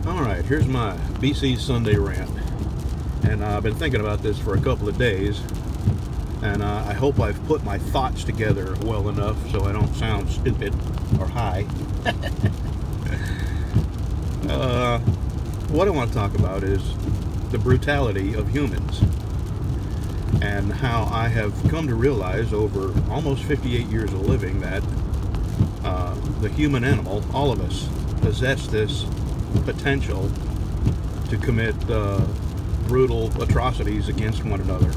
Alright, here's my BC Sunday rant. And I've been thinking about this for a couple of days. And I hope I've put my thoughts together well enough so I don't sound stupid or high. What I want to talk about is the brutality of humans. And how I have come to realize over almost 58 years of living that the human animal, all of us, possess this potential to commit brutal atrocities against one another.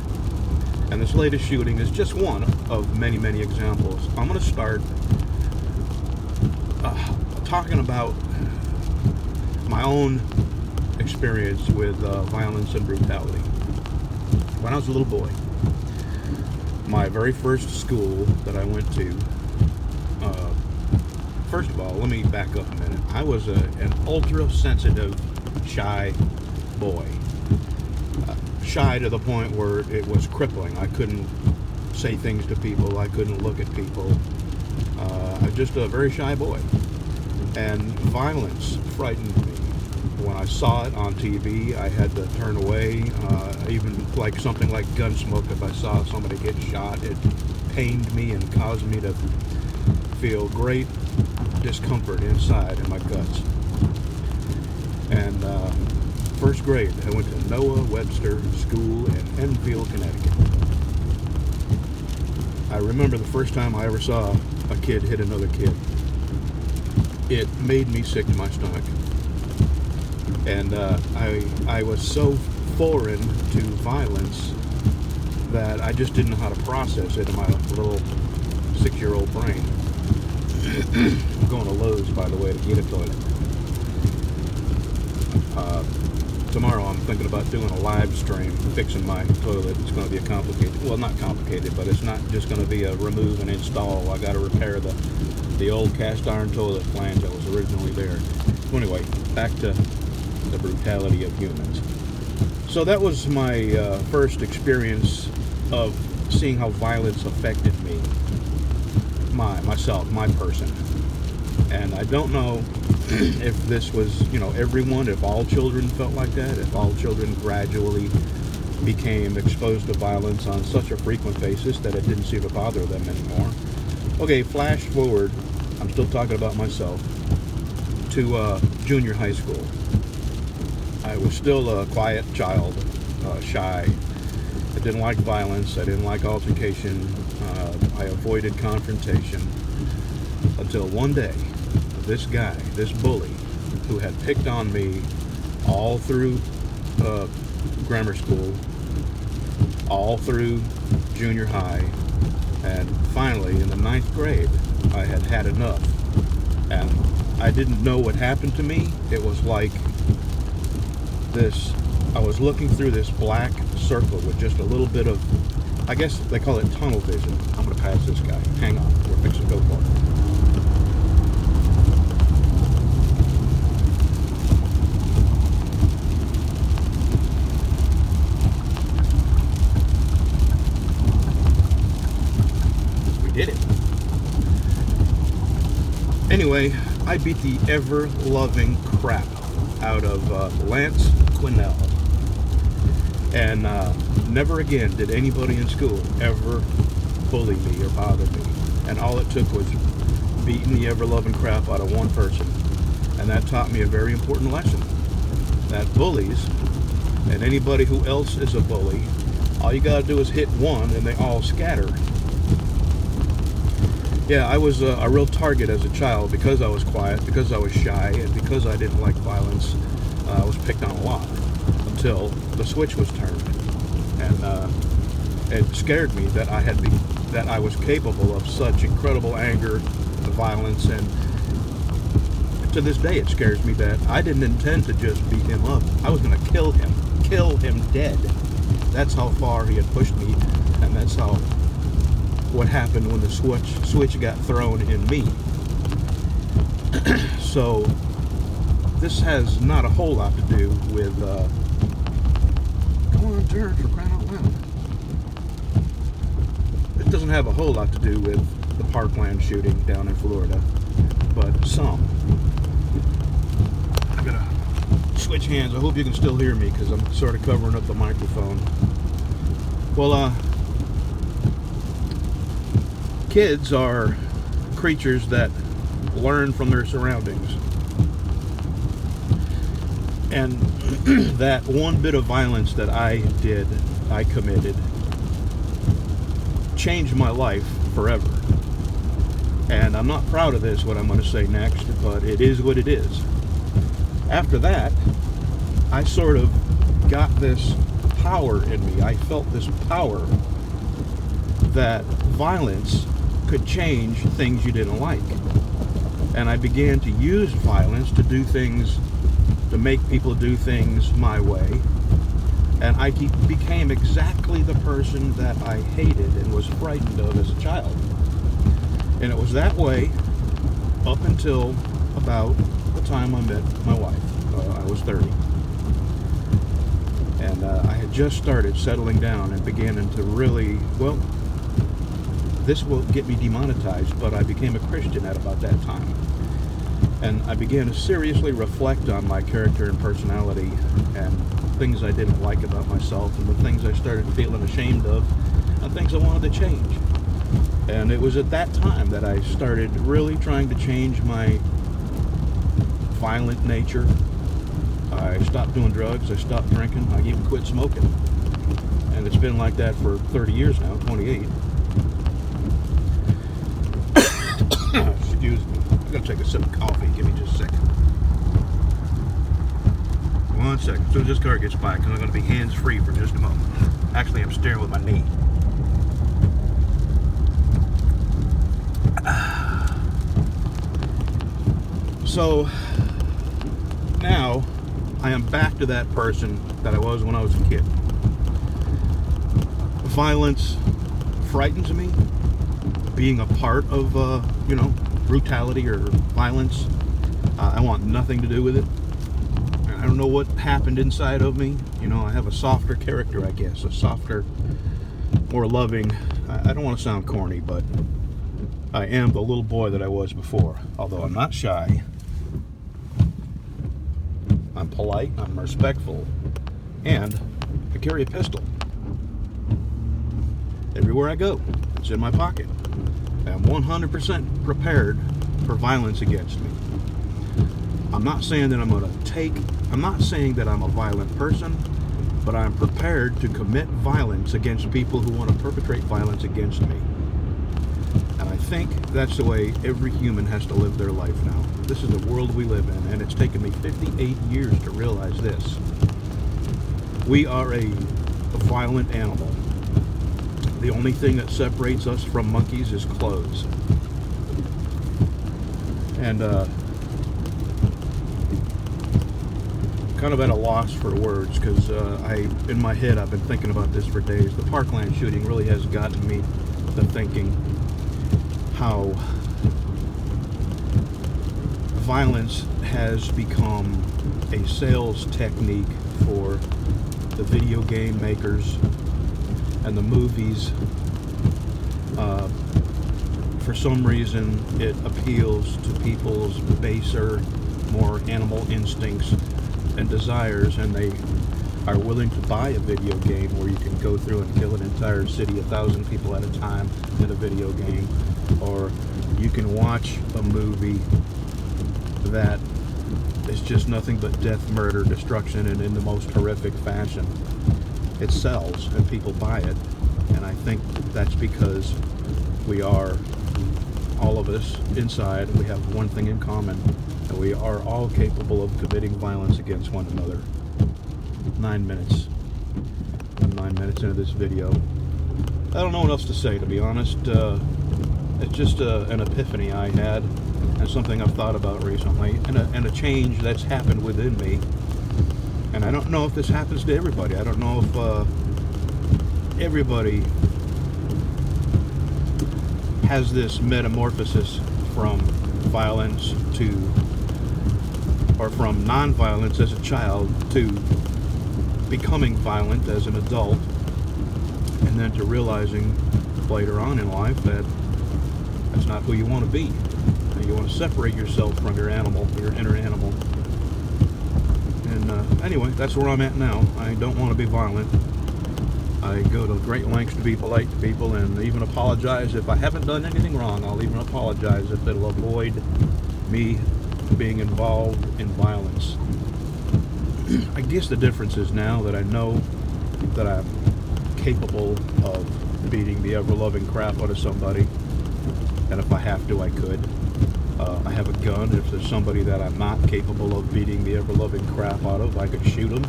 And this latest shooting is just one of many, many examples. I'm going to start talking about my own experience with violence and brutality. When I was a little boy, my very first school that I went to, first of all, let me back up a minute. I was an ultra-sensitive, shy boy. Shy to the point where it was crippling. I couldn't say things to people. I couldn't look at people. I was just a very shy boy. And violence frightened me. When I saw it on TV, I had to turn away. Even like something like Gunsmoke, if I saw somebody get shot, it pained me and caused me to feel great discomfort inside in my guts. And first grade, I went to Noah Webster School in Enfield, Connecticut. I remember the first time I ever saw a kid hit another kid. It made me sick to my stomach. And I was so foreign to violence that I just didn't know how to process it in my little 6-year-old brain. I'm going to Lowe's, by the way, to get a toilet. Tomorrow I'm thinking about doing a live stream fixing my toilet. It's going to be a complicated, well, not complicated, but it's not just going to be a remove and install. I got to repair the old cast iron toilet flange that was originally there. So anyway, back to the brutality of humans. So that was my first experience of seeing how violence affected me, myself, my person. And I don't know if this was, everyone, if all children felt like that, if all children gradually became exposed to violence on such a frequent basis that it didn't seem to bother them anymore. Okay, flash forward, I'm still talking about myself, to junior high school. I was still a quiet child, shy. I didn't like violence. I didn't like altercation. I avoided confrontation until one day, this guy, this bully, who had picked on me all through grammar school, all through junior high, and finally in the 9th grade, I had had enough. And I didn't know what happened to me. It was like this, I was looking through this black circle with just a little bit of, I guess they call it tunnel vision. I'm going to pass this guy. Hang on. We're fixing to go for it. We did it. Anyway, I beat the ever-loving crap out of Lance Quinnell. And never again did anybody in school ever bully me or bother me. And all it took was beating the ever-loving crap out of one person. And that taught me a very important lesson. That bullies, and anybody who else is a bully, all you gotta do is hit one and they all scatter. Yeah, I was a real target as a child because I was quiet, because I was shy, and because I didn't like violence. I was picked on a lot until the switch was turned, and it scared me that I was capable of such incredible anger, violence, and to this day it scares me that I didn't intend to just beat him up. I was going to kill him dead. That's how far he had pushed me, and that's what happened when the switch got thrown in me. So this has not a whole lot to do with come on, turn, for crying out loud. It doesn't have a whole lot to do with the Parkland shooting down in Florida, but some. I gotta switch hands. I hope you can still hear me because I'm sort of covering up the microphone. Well, kids are creatures that learn from their surroundings. And that one bit of violence that I committed, changed my life forever. And I'm not proud of this, what I'm going to say next, but it is what it is. After that, I sort of got this power in me. I felt this power that violence could change things you didn't like. And I began to use violence to do things, to make people do things my way. And I became exactly the person that I hated and was frightened of as a child. And it was that way up until about the time I met my wife. I was 30. And I had just started settling down and beginning to really, well, this will get me demonetized, but I became a Christian at about that time. And I began to seriously reflect on my character and personality and things I didn't like about myself and the things I started feeling ashamed of and things I wanted to change. And it was at that time that I started really trying to change my violent nature. I stopped doing drugs, I stopped drinking, I even quit smoking. And it's been like that for 30 years now, 28. Excuse me. I'm going to take a sip of coffee. Give me just a second. 1 second. As soon as this car gets back, I'm going to be hands-free for just a moment. Actually, I'm steering with my knee. So, now, I am back to that person that I was when I was a kid. Violence frightens me. Being a part of, brutality or violence, I want nothing to do with it. I don't know what happened inside of me. I have a softer character, I guess. A softer, more loving. I don't want to sound corny, but I am the little boy that I was before. Although I'm not shy. I'm polite, I'm respectful, and I carry a pistol. Everywhere I go, it's in my pocket. I'm 100% prepared for violence against me. I'm not saying that I'm not saying that I'm a violent person, but I'm prepared to commit violence against people who want to perpetrate violence against me. And I think that's the way every human has to live their life now. This is the world we live in, and it's taken me 58 years to realize this. We are a violent animal. The only thing that separates us from monkeys is clothes. And kind of at a loss for words, because in my head I've been thinking about this for days. The Parkland shooting really has gotten me to thinking how violence has become a sales technique for the video game makers and the movies. For some reason, it appeals to people's baser, more animal instincts and desires, and they are willing to buy a video game where you can go through and kill an entire city, 1,000 people at a time in a video game, or you can watch a movie that is just nothing but death, murder, destruction, and in the most horrific fashion. It sells and people buy it, and I think that's because we are, all of us inside, we have one thing in common, and we are all capable of committing violence against one another. 9 minutes. I'm 9 minutes into this video. I don't know what else to say, to be honest. It's just an epiphany I had, and something I've thought about recently, and a change that's happened within me. And I don't know if this happens to everybody. I don't know if everybody has this metamorphosis from violence to, or from non-violence as a child to becoming violent as an adult, and then to realizing later on in life that that's not who you want to be. And you want to separate yourself from your animal, your inner animal. And anyway, that's where I'm at now. I don't want to be violent. I go to great lengths to be polite to people and even apologize if I haven't done anything wrong. I'll even apologize if it'll avoid me being involved in violence. I guess the difference is now that I know that I'm capable of beating the ever-loving crap out of somebody, and if I have to, I could. I have a gun. If there's somebody that I'm not capable of beating the ever-loving crap out of, I could shoot them.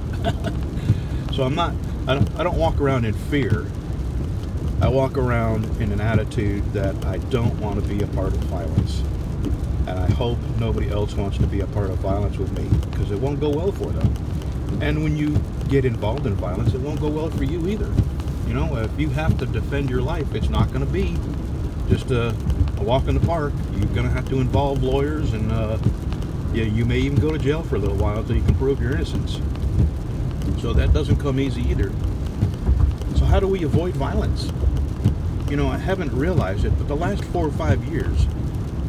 So I don't walk around in fear. I walk around in an attitude that I don't want to be a part of violence. And I hope nobody else wants to be a part of violence with me, because it won't go well for them. And when you get involved in violence, it won't go well for you either. You know, if you have to defend your life, it's not going to be just a walk in the park. You're going to have to involve lawyers, and you may even go to jail for a little while until you can prove your innocence. So that doesn't come easy either. So how do we avoid violence? You know, I haven't realized it, but the last 4 or 5 years,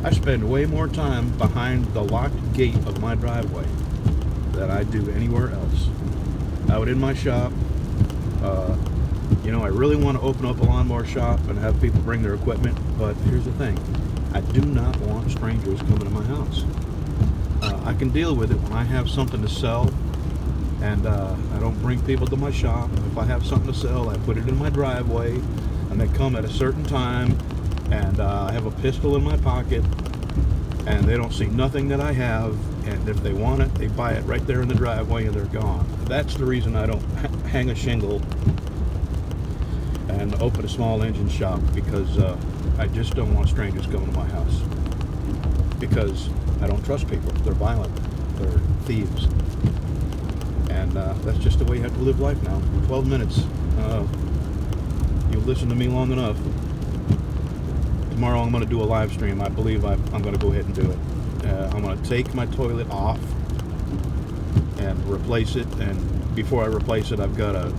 I spend way more time behind the locked gate of my driveway than I do anywhere else. Out in my shop. I really want to open up a lawnmower shop and have people bring their equipment, but here's the thing. I do not want strangers coming to my house. I can deal with it when I have something to sell, and I don't bring people to my shop. If I have something to sell, I put it in my driveway, and they come at a certain time, and I have a pistol in my pocket, and they don't see nothing that I have, and if they want it, they buy it right there in the driveway, and they're gone. That's the reason I don't hang a shingle and open a small engine shop, because I just don't want strangers coming to my house, because I don't trust people. They're violent. They're thieves. And that's just the way you have to live life now. 12 minutes. You'll listen to me long enough. Tomorrow I'm going to do a live stream. I believe I'm going to go ahead and do it. I'm going to take my toilet off and replace it. And before I replace it, I've got to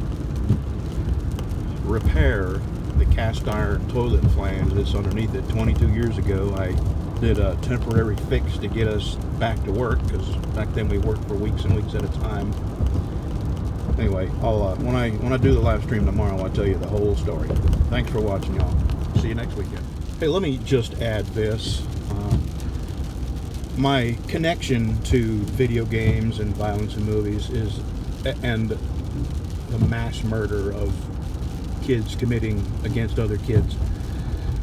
repair the cast iron toilet flange that's underneath it. 22 years ago, I did a temporary fix to get us back to work, because back then we worked for weeks and weeks at a time. Anyway, I'll when I do the live stream tomorrow, I'll tell you the whole story. Thanks for watching, y'all. See you next weekend. Hey, let me just add this. My connection to video games and violence in movies and the mass murder of kids committing against other kids.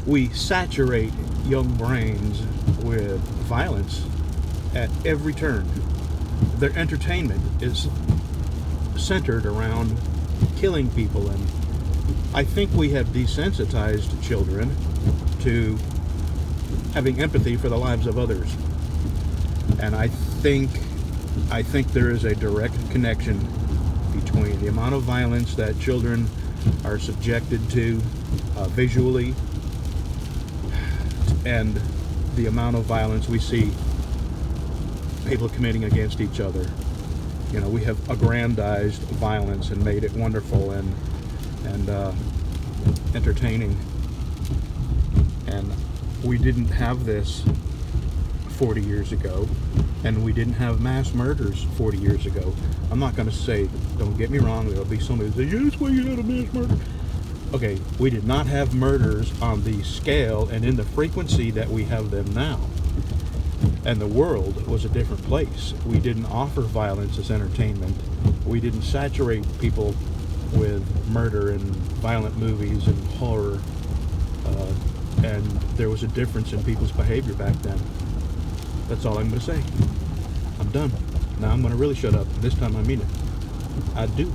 We saturate young brains with violence at every turn. Their entertainment is centered around killing people, and I think we have desensitized children to having empathy for the lives of others. And I think there is a direct connection between the amount of violence that children are subjected to visually and the amount of violence we see people committing against each other. You know, we have aggrandized violence and made it wonderful and entertaining. And we didn't have this 40 years ago, and we didn't have mass murders 40 years ago. I'm not going to say, don't get me wrong, there'll be somebody who says, yeah, that's why you had a mass murder. Okay, we did not have murders on the scale and in the frequency that we have them now. And the world was a different place. We didn't offer violence as entertainment. We didn't saturate people with murder and violent movies and horror. And there was a difference in people's behavior back then. That's all I'm going to say. I'm done. Now I'm going to really shut up. This time I mean it. I do.